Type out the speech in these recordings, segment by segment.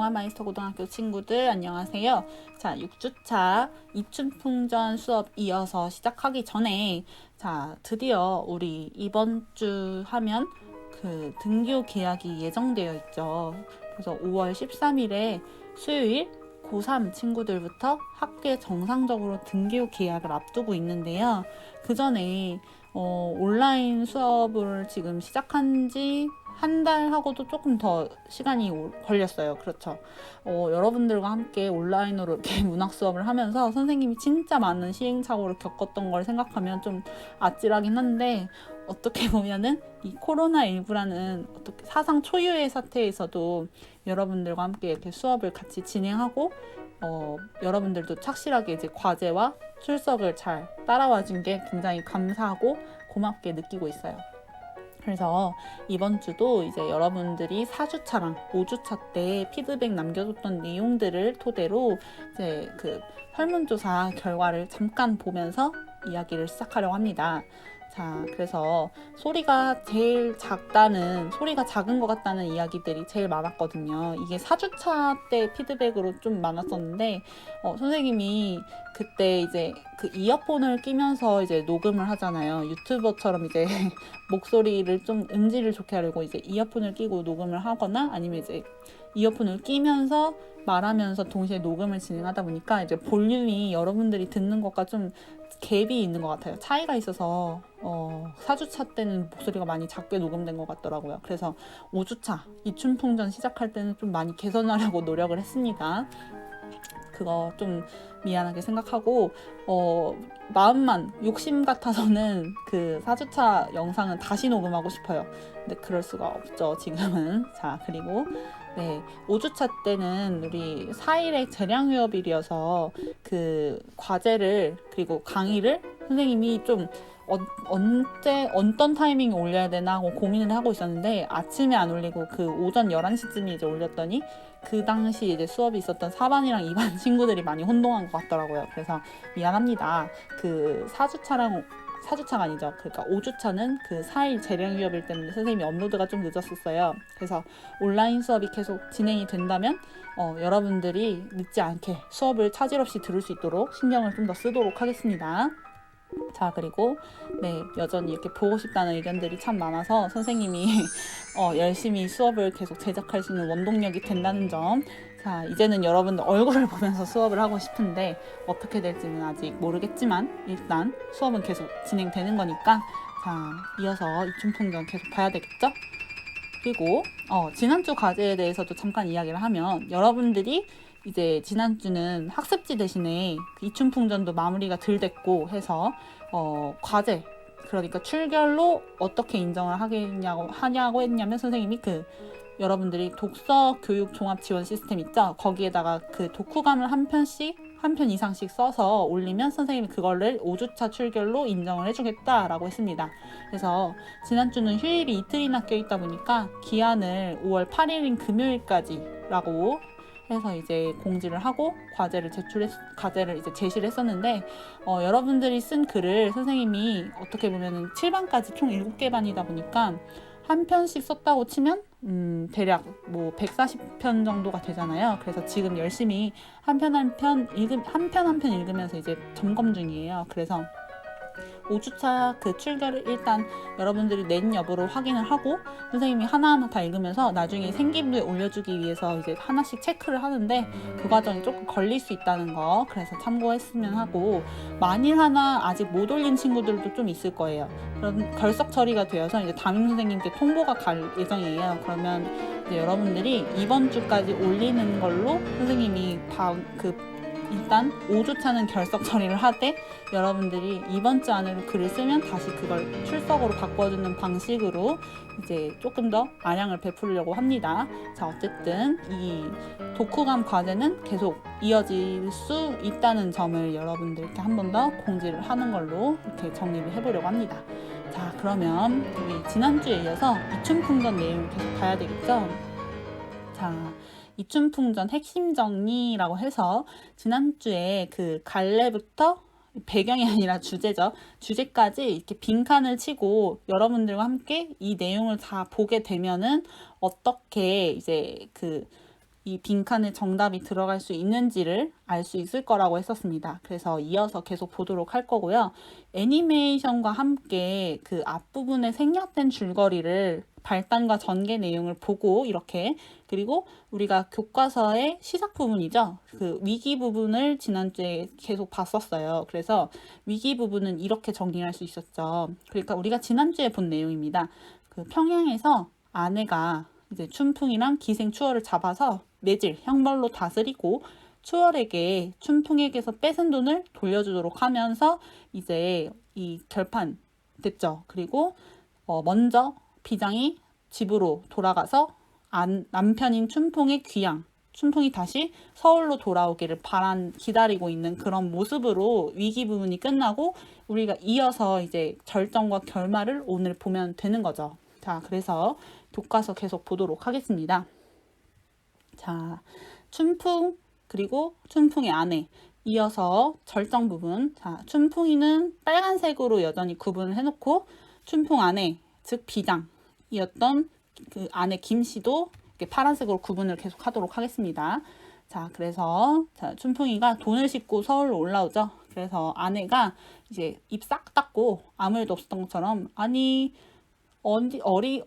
마이스터 고등학교 친구들 안녕하세요. 자, 6주차 이춘풍전 수업 이어서 시작하기 전에 드디어 우리 이번 주 하면 그 등교 계약이 예정되어 있죠. 그래서 5월 13일에 수요일 고3 친구들부터 학교에 정상적으로 등교 계약을 앞두고 있는데요. 그 전에 온라인 수업을 지금 시작한 지 한 달하고도 조금 더 시간이 걸렸어요. 그렇죠. 여러분들과 함께 온라인으로 이렇게 문학 수업을 하면서 선생님이 진짜 많은 시행착오를 겪었던 걸 생각하면 좀 아찔하긴 한데, 어떻게 보면은 이 코로나19라는 어떻게 사상 초유의 사태에서도 여러분들과 함께 이렇게 수업을 같이 진행하고 여러분들도 착실하게 이제 과제와 출석을 잘 따라와 준 게 굉장히 감사하고 고맙게 느끼고 있어요. 그래서 이번 주도 이제 여러분들이 4주차랑 5주차 때 피드백 남겨줬던 내용들을 토대로 이제 그 설문조사 결과를 잠깐 보면서 이야기를 시작하려고 합니다. 그래서 소리가 제일 소리가 작은 것 같다는 이야기들이 제일 많았거든요. 이게 4주차 때 피드백으로 좀 많았었는데, 선생님이 그때 이제 그 이어폰을 끼면서 이제 녹음을 하잖아요. 유튜버처럼 이제 목소리를 좀 음질을 좋게 하려고 이제 이어폰을 끼고 녹음을 하거나 아니면 이제 이어폰을 끼면서 말하면서 동시에 녹음을 진행하다 보니까 이제 볼륨이 여러분들이 듣는 것과 좀 갭이 있는 것 같아요. 차이가 있어서 4주차 때는 목소리가 많이 작게 녹음된 것 같더라고요. 그래서 5주차 이춘풍전 시작할 때는 좀 많이 개선하려고 노력을 했습니다. 그거 좀 미안하게 생각하고 마음만 욕심 같아서는 그 4주차 영상은 다시 녹음하고 싶어요. 근데 그럴 수가 없죠, 지금은. 그리고 5주차 때는 우리 4일의 재량휴업일이어서 그 과제를 그리고 강의를 선생님이 좀 어떤 타이밍에 올려야 되나 하고 고민을 하고 있었는데, 아침에 안 올리고 그 오전 11시쯤에 이제 올렸더니 그 당시 이제 수업이 있었던 4반이랑 2반 친구들이 많이 혼동한 것 같더라고요. 그래서 미안합니다. 그 4주차가 아니죠. 그러니까 5주차는 그 4일 재량휴업일 때문에 선생님이 업로드가 좀 늦었었어요. 그래서 온라인 수업이 계속 진행이 된다면 여러분들이 늦지 않게 수업을 차질 없이 들을 수 있도록 신경을 좀 더 쓰도록 하겠습니다. 그리고 여전히 이렇게 보고 싶다는 의견들이 참 많아서 선생님이 열심히 수업을 계속 제작할 수 있는 원동력이 된다는 점. 이제는 여러분들 얼굴을 보면서 수업을 하고 싶은데 어떻게 될지는 아직 모르겠지만 일단 수업은 계속 진행되는 거니까 이어서 이춘풍전 계속 봐야 되겠죠? 그리고 지난주 과제에 대해서도 잠깐 이야기를 하면, 여러분들이 이제 지난주는 학습지 대신에 이춘풍전도 마무리가 덜 됐고 해서 과제, 그러니까 출결로 어떻게 인정을 하냐고 했냐면, 선생님이 여러분들이 독서 교육 종합 지원 시스템 있죠? 거기에다가 그 독후감을 한 편 이상씩 써서 올리면 선생님이 그거를 5주차 출결로 인정을 해주겠다라고 했습니다. 그래서 지난주는 휴일이 이틀이나 껴있다 보니까 기한을 5월 8일인 금요일까지라고 해서 이제 공지를 하고 과제를 이제 제시를 했었는데, 여러분들이 쓴 글을 선생님이 어떻게 보면은 7반까지 총 7개 반이다 보니까 한 편씩 썼다고 치면 대략 140편 정도가 되잖아요. 그래서 지금 열심히 한 편 한 편 읽으면서 이제 점검 중이에요. 그래서 5주차 그 출결을 일단 여러분들이 낸 여부를 확인을 하고 선생님이 하나하나 다 읽으면서 나중에 생기부에 올려주기 위해서 이제 하나씩 체크를 하는데, 그 과정이 조금 걸릴 수 있다는 거, 그래서 참고했으면 하고, 만일 하나 아직 못 올린 친구들도 좀 있을 거예요. 그럼 결석 처리가 되어서 이제 담임 선생님께 통보가 갈 예정이에요. 그러면 이제 여러분들이 이번 주까지 올리는 걸로 선생님이 일단 5주차는 결석 처리를 하되, 여러분들이 이번 주 안으로 글을 쓰면 다시 그걸 출석으로 바꿔주는 방식으로 이제 조금 더 아량을 베풀려고 합니다. 어쨌든 이 독후감 과제는 계속 이어질 수 있다는 점을 여러분들께 한 번 더 공지를 하는 걸로 이렇게 정리를 해보려고 합니다. 그러면 우리 지난주에 이어서 이춘풍전 내용을 계속 봐야 되겠죠? 이춘풍전 핵심 정리라고 해서 지난주에 그 갈래부터 배경이 아니라 주제죠. 주제까지 이렇게 빈칸을 치고 여러분들과 함께 이 내용을 다 보게 되면은 어떻게 이제 이 빈칸에 정답이 들어갈 수 있는지를 알 수 있을 거라고 했었습니다. 그래서 이어서 계속 보도록 할 거고요. 애니메이션과 함께 그 앞부분에 생략된 줄거리를 발단과 전개 내용을 보고 이렇게 그리고 우리가 교과서의 시작 부분이죠. 그 위기 부분을 지난주에 계속 봤었어요. 그래서 위기 부분은 이렇게 정리할 수 있었죠. 그러니까 우리가 지난주에 본 내용입니다. 그 평양에서 아내가 이제 춘풍이랑 기생 추월을 잡아서 매질, 형벌로 다스리고 추월에게 춘풍에게서 뺏은 돈을 돌려주도록 하면서 이제 이 결판 됐죠. 그리고 먼저 비장이 집으로 돌아가서 남편인 춘풍의 귀양, 춘풍이 다시 서울로 돌아오기를 기다리고 있는 그런 모습으로 위기 부분이 끝나고 우리가 이어서 이제 절정과 결말을 오늘 보면 되는 거죠. 자, 그래서 교과서 계속 보도록 하겠습니다. 자, 춘풍 그리고 춘풍의 아내 이어서 절정 부분. 자, 춘풍이는 빨간색으로 여전히 구분을 해놓고 춘풍 아내 즉 비장이었던 그 아내 김씨도 이렇게 파란색으로 구분을 계속 하도록 하겠습니다. 자, 그래서 춘풍이가 돈을 싣고 서울로 올라오죠. 그래서 아내가 이제 입 싹 닫고 아무 일도 없었던 것처럼 아니 어이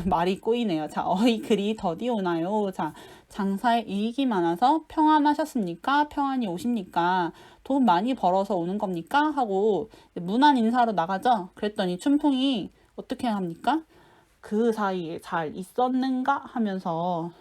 말이 꼬이네요. 자, 어이 글이 더디 오나요? 자, 장사에 이익이 많아서 평안하셨습니까? 평안이 오십니까? 돈 많이 벌어서 오는 겁니까? 하고 문안 인사로 나가죠. 그랬더니 춘풍이 어떻게 합니까? 그 사이에 잘 있었는가? 하면서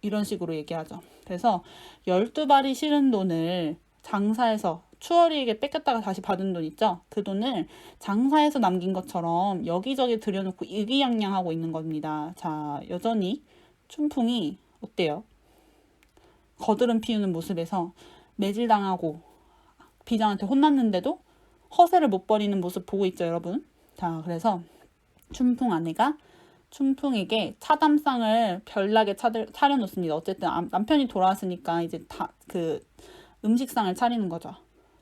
이런 식으로 얘기하죠. 그래서 12발이 실은 돈을 장사해서 추월이에게 뺏겼다가 다시 받은 돈 있죠? 그 돈을 장사해서 남긴 것처럼 여기저기 들여놓고 의기양양하고 있는 겁니다. 자, 여전히 춘풍이 어때요? 거드름 피우는 모습에서 매질당하고 비장한테 혼났는데도 허세를 못 버리는 모습 보고 있죠, 여러분? 자, 그래서 춘풍 아내가 춘풍에게 차담상을 별나게 차려놓습니다. 어쨌든 남편이 돌아왔으니까 이제 다 그 음식상을 차리는 거죠.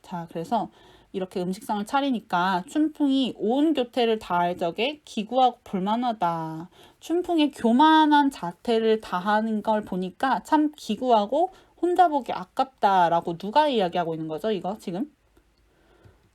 자, 그래서 이렇게 음식상을 차리니까 춘풍이 온 교태를 다할 적에 기구하고 볼만하다. 춘풍의 교만한 자태를 다하는 걸 보니까 참 기구하고 혼자 보기 아깝다라고 누가 이야기하고 있는 거죠, 이거 지금?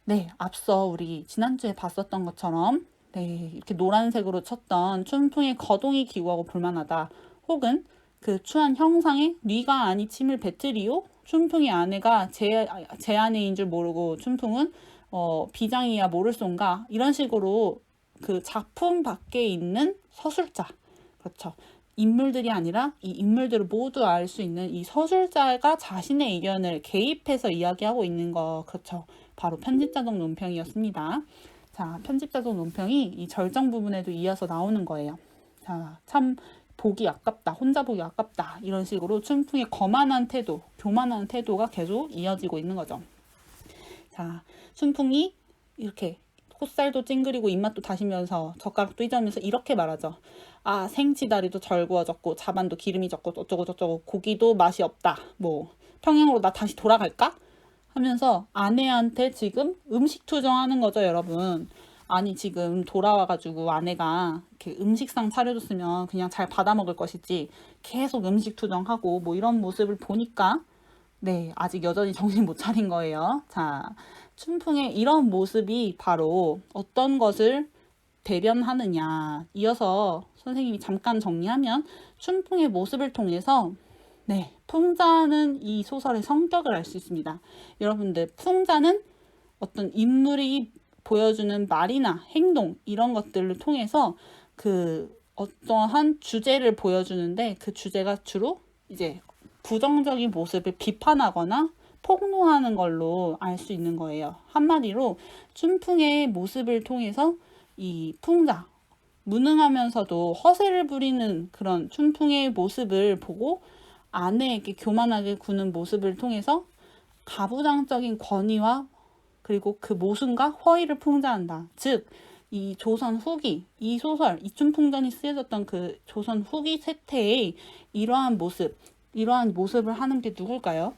네, 앞서 우리 지난주에 봤었던 것처럼 네, 이렇게 노란색으로 쳤던 춘풍의 거동이 기구하고 볼만하다. 혹은 그 추한 형상에 뉘가 아니 침을 뱉으리요? 춘풍의 아내가 제 아내인 줄 모르고 춘풍은 비장이야 모를쏜가? 이런 식으로 그 작품 밖에 있는 서술자. 그렇죠. 인물들이 아니라 이 인물들을 모두 알 수 있는 이 서술자가 자신의 의견을 개입해서 이야기하고 있는 거. 그렇죠. 바로 편집자적 논평이었습니다. 자, 편집자적 논평이 이 절정 부분에도 이어서 나오는 거예요. 자, 참 보기 아깝다, 혼자 보기 아깝다 이런 식으로 춘풍의 거만한 태도, 교만한 태도가 계속 이어지고 있는 거죠. 자, 춘풍이 이렇게 콧살도 찡그리고 입맛도 다시면서 젓가락도 휘저으면서 이렇게 말하죠. 아, 생지다리도 절 구워졌고 자반도 기름이 졌고 어쩌고 저쩌고 고기도 맛이 없다. 뭐 평양으로 나 다시 돌아갈까? 하면서 아내한테 지금 음식 투정하는 거죠, 여러분. 아니 지금 돌아와가지고 아내가 이렇게 음식상 차려줬으면 그냥 잘 받아 먹을 것이지 계속 음식 투정하고 뭐 이런 모습을 보니까 네, 아직 여전히 정신 못 차린 거예요. 자, 춘풍의 이런 모습이 바로 어떤 것을 대변하느냐. 이어서 선생님이 잠깐 정리하면 춘풍의 모습을 통해서 네, 풍자는 이 소설의 성격을 알 수 있습니다. 여러분들, 풍자는 어떤 인물이 보여주는 말이나 행동 이런 것들을 통해서 그 어떠한 주제를 보여주는데 그 주제가 주로 이제 부정적인 모습을 비판하거나 폭로하는 걸로 알 수 있는 거예요. 한마디로 춘풍의 모습을 통해서 이 풍자, 무능하면서도 허세를 부리는 그런 춘풍의 모습을 보고 아내에게 교만하게 구는 모습을 통해서 가부장적인 권위와 그리고 그 모순과 허위를 풍자한다. 즉, 이 조선 후기, 이 소설, 이춘풍전이 쓰여졌던 그 조선 후기 세태의 이러한 모습을 하는 게 누굴까요?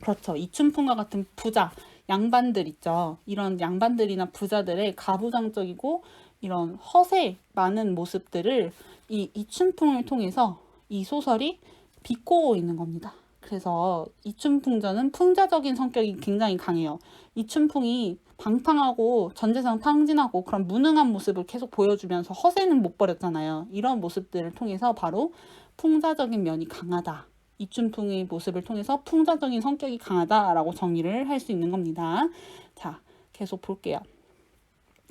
그렇죠. 이춘풍과 같은 부자, 양반들 있죠. 이런 양반들이나 부자들의 가부장적이고 이런 허세 많은 모습들을 이 이춘풍을 통해서 이 소설이 비꼬고 있는 겁니다. 그래서 이춘풍전은 풍자적인 성격이 굉장히 강해요. 이춘풍이 방탕하고 전재산 탕진하고 그런 무능한 모습을 계속 보여주면서 허세는 못 버렸잖아요. 이런 모습들을 통해서 바로 풍자적인 면이 강하다. 이춘풍의 모습을 통해서 풍자적인 성격이 강하다라고 정의를 할 수 있는 겁니다. 자, 계속 볼게요.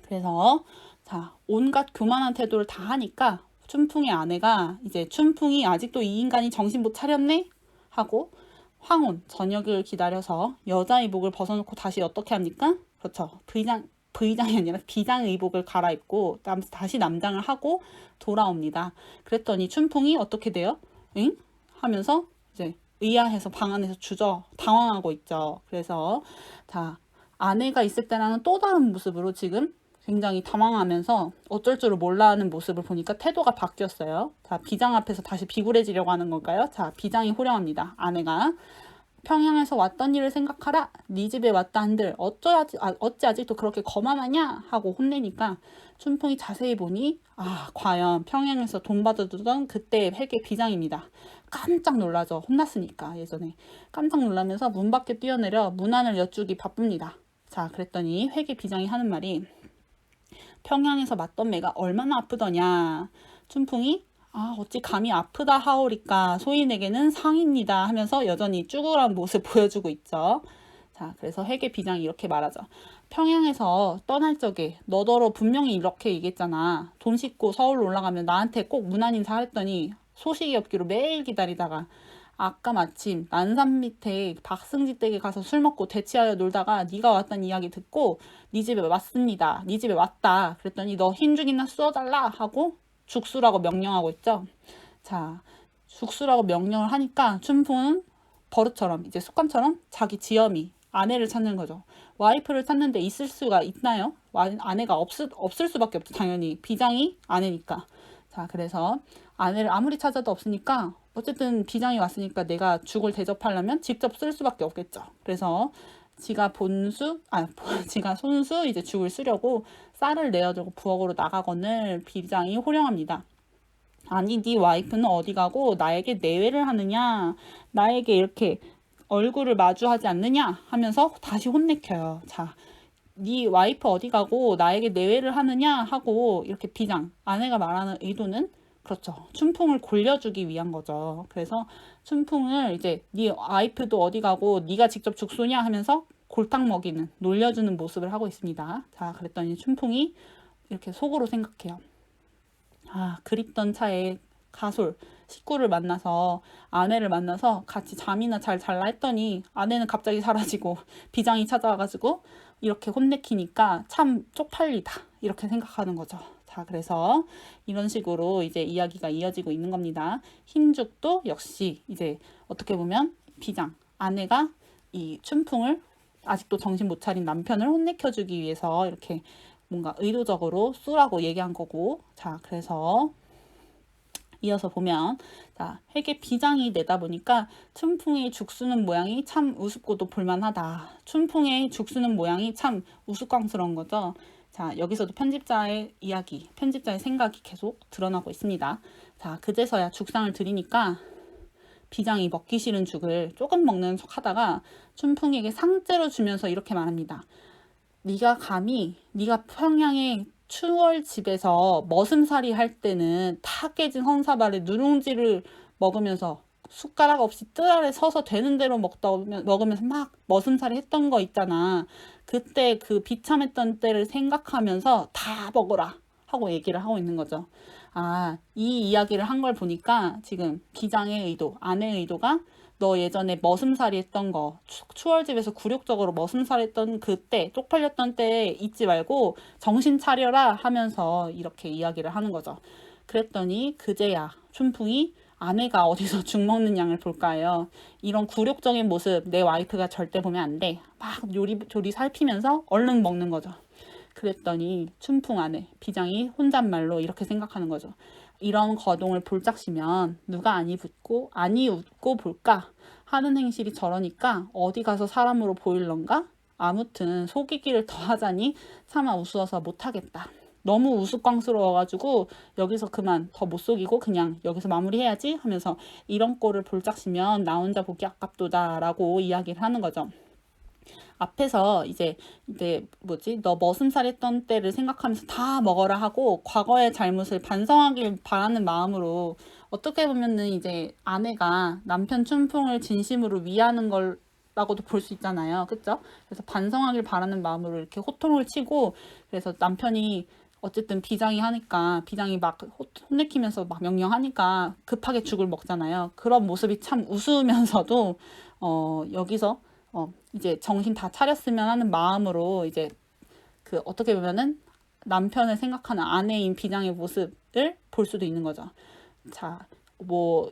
그래서 자, 온갖 교만한 태도를 다 하니까 춘풍의 아내가 이제 춘풍이 아직도 이 인간이 정신 못 차렸네? 하고 황혼, 저녁을 기다려서 여자 의복을 벗어놓고 다시 어떻게 합니까? 그렇죠. V장이 아니라 비장 의복을 갈아입고 다시 남장을 하고 돌아옵니다. 그랬더니 춘풍이 어떻게 돼요? 응? 하면서 이제 의아해서 방 안에서 당황하고 있죠. 그래서 자, 아내가 있을 때랑은 또 다른 모습으로 지금 굉장히 당황하면서 어쩔 줄을 몰라 하는 모습을 보니까 태도가 바뀌었어요. 자, 비장 앞에서 다시 비굴해지려고 하는 걸까요? 자, 비장이 호령합니다. 아내가 평양에서 왔던 일을 생각하라. 네 집에 왔다 한들 어찌 아직도 그렇게 거만하냐? 하고 혼내니까 춘풍이 자세히 보니 과연 평양에서 돈 받아두던 그때의 회계 비장입니다. 깜짝 놀라죠. 혼났으니까 예전에. 깜짝 놀라면서 문 밖에 뛰어내려 문안을 여쭈기 바쁩니다. 자, 그랬더니 회계 비장이 하는 말이 평양에서 맞던 매가 얼마나 아프더냐. 춘풍이 어찌 감히 아프다 하오리까 소인에게는 상입니다 하면서 여전히 쭈그란 모습 보여주고 있죠. 자, 그래서 회계 비장이 이렇게 말하죠. 평양에서 떠날 적에 너더러 분명히 이렇게 얘기했잖아. 돈 싣고 서울로 올라가면 나한테 꼭 문안 인사하랬더니 소식이 없기로 매일 기다리다가 아까 마침 난산 밑에 박승지 댁에 가서 술 먹고 대치하여 놀다가 네가 왔다는 이야기 듣고 네 집에 왔습니다. 네 집에 왔다. 그랬더니 너 흰죽이나 쏘달라 하고 죽수라고 명령하고 있죠. 자, 죽수라고 명령을 하니까 춘풍은 버릇처럼 이제 습관처럼 자기 지엄이 아내를 찾는 거죠. 와이프를 찾는데 있을 수가 있나요? 아내가 없을 수밖에 없죠. 당연히 비장이 아내니까. 자, 그래서 아내를 아무리 찾아도 없으니까 어쨌든 비장이 왔으니까 내가 죽을 대접하려면 직접 쓸 수밖에 없겠죠. 그래서 지가 손수 이제 죽을 쓰려고 쌀을 내어주고 부엌으로 나가거늘 비장이 호령합니다. 아니 네 와이프는 어디 가고 나에게 내외를 하느냐, 나에게 이렇게 얼굴을 마주하지 않느냐 하면서 다시 혼내켜요. 자, 네 와이프 어디 가고 나에게 내외를 하느냐 하고 이렇게 비장 아내가 말하는 의도는 그렇죠. 춘풍을 골려주기 위한 거죠. 그래서 춘풍을 이제 네 와이프도 어디 가고 네가 직접 죽소냐 하면서 골탕 먹이는 놀려주는 모습을 하고 있습니다. 자, 그랬더니 춘풍이 이렇게 속으로 생각해요. 그립던 차에 가솔 식구를 만나서 아내를 만나서 같이 잠이나 잘 잘라 했더니 아내는 갑자기 사라지고 비장이 찾아와가지고 이렇게 혼내키니까 참 쪽팔리다 이렇게 생각하는 거죠. 자, 그래서 이런 식으로 이제 이야기가 이어지고 있는 겁니다. 흰죽도 역시 이제 어떻게 보면 비장 아내가 이 춘풍을 아직도 정신 못 차린 남편을 혼내켜주기 위해서 이렇게 뭔가 의도적으로 쏘라고 얘기한 거고. 자, 그래서 이어서 보면 자, 회계 비장이 내다 보니까 춘풍의 죽쓰는 모양이 참 우습고도 볼만하다. 춘풍의 죽쓰는 모양이 참 우스꽝스러운 거죠. 자, 여기서도 편집자의 이야기, 편집자의 생각이 계속 드러나고 있습니다. 자, 그제서야 죽상을 드리니까 비장이 먹기 싫은 죽을 조금 먹는 척 하다가 춘풍에게 상째로 주면서 이렇게 말합니다. 네가 평양의 추월 집에서 머슴살이 할 때는 타 깨진 헌사발에 누룽지를 먹으면서 숟가락 없이 뜰 아래 서서 되는 대로 먹으면서 막 머슴살이 했던 거 있잖아. 그때 그 비참했던 때를 생각하면서 다 먹어라 하고 얘기를 하고 있는 거죠. 이 이야기를 한 걸 보니까 지금 비장의 의도, 아내의 의도가 너 예전에 머슴살이 했던 거, 추월집에서 굴욕적으로 머슴살이 했던 그때, 쪽팔렸던 때 잊지 말고 정신 차려라 하면서 이렇게 이야기를 하는 거죠. 그랬더니 그제야 춘풍이 아내가 어디서 죽 먹는 양을 볼까요? 이런 굴욕적인 모습 내 와이프가 절대 보면 안 돼. 막 요리조리 살피면서 얼른 먹는 거죠. 그랬더니 춘풍 아내 비장이 혼잣말로 이렇게 생각하는 거죠. 이런 거동을 볼짝시면 누가 아니 웃고 볼까 하는 행실이 저러니까 어디 가서 사람으로 보일런가? 아무튼 속이기를 더 하자니 차마 우스워서 못하겠다. 너무 우스꽝스러워가지고 여기서 그만 더 못 속이고 그냥 여기서 마무리해야지 하면서 이런 꼴을 볼짝시면 나 혼자 보기 아깝도다라고 이야기를 하는 거죠. 앞에서 이제 뭐지 너 머슴살 했던 때를 생각하면서 다 먹어라 하고 과거의 잘못을 반성하길 바라는 마음으로 어떻게 보면은 이제 아내가 남편 춘풍을 진심으로 위하는 걸라고도 볼 수 있잖아요. 그쵸? 그래서 반성하길 바라는 마음으로 이렇게 호통을 치고 그래서 남편이 어쨌든 비장이 하니까 비장이 막 혼내키면서 막 명령하니까 급하게 죽을 먹잖아요. 그런 모습이 참 우스우면서도 여기서 이제 정신 다 차렸으면 하는 마음으로 이제 그 어떻게 보면은 남편을 생각하는 아내인 비장의 모습을 볼 수도 있는 거죠. 자, 뭐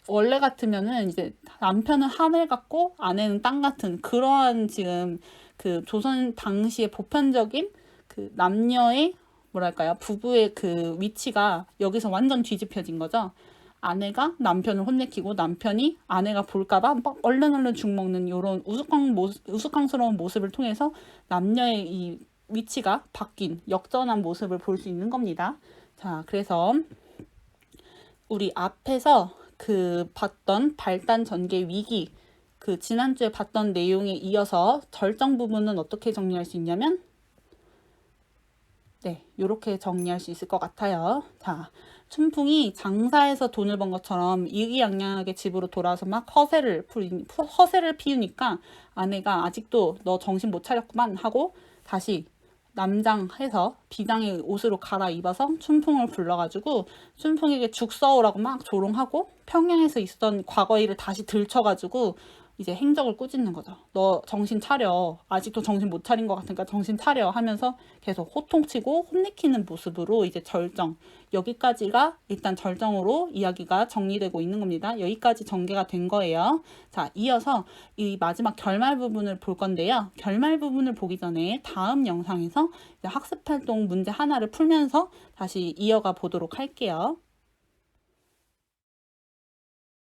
원래 같으면은 이제 남편은 하늘 같고 아내는 땅 같은 그러한 지금 그 조선 당시의 보편적인 그 남녀의 뭐랄까요 부부의 그 위치가 여기서 완전 뒤집혀진 거죠. 아내가 남편을 혼내키고 남편이 아내가 볼까봐 막 얼른 죽 먹는 이런 우스꽝스러운 모습을 통해서 남녀의 이 위치가 바뀐 역전한 모습을 볼 수 있는 겁니다. 자, 그래서 우리 앞에서 그 봤던 발단 전개 위기 그 지난주에 봤던 내용에 이어서 절정 부분은 어떻게 정리할 수 있냐면 네, 이렇게 정리할 수 있을 것 같아요. 자, 춘풍이 장사해서 돈을 번 것처럼 이기양양하게 집으로 돌아와서 막 허세를 피우니까 아내가 아직도 너 정신 못 차렸구만 하고 다시 남장해서 비장의 옷으로 갈아입어서 춘풍을 불러가지고 춘풍에게 죽 써오라고 막 조롱하고 평양에서 있었던 과거 일을 다시 들춰가지고 이제 행적을 꾸짖는 거죠. 너 정신 차려. 아직도 정신 못 차린 것 같으니까 정신 차려 하면서 계속 호통치고 혼내키는 모습으로 이제 절정. 여기까지가 일단 절정으로 이야기가 정리되고 있는 겁니다. 여기까지 전개가 된 거예요. 자, 이어서 이 마지막 결말 부분을 볼 건데요. 결말 부분을 보기 전에 다음 영상에서 학습활동 문제 하나를 풀면서 다시 이어가 보도록 할게요.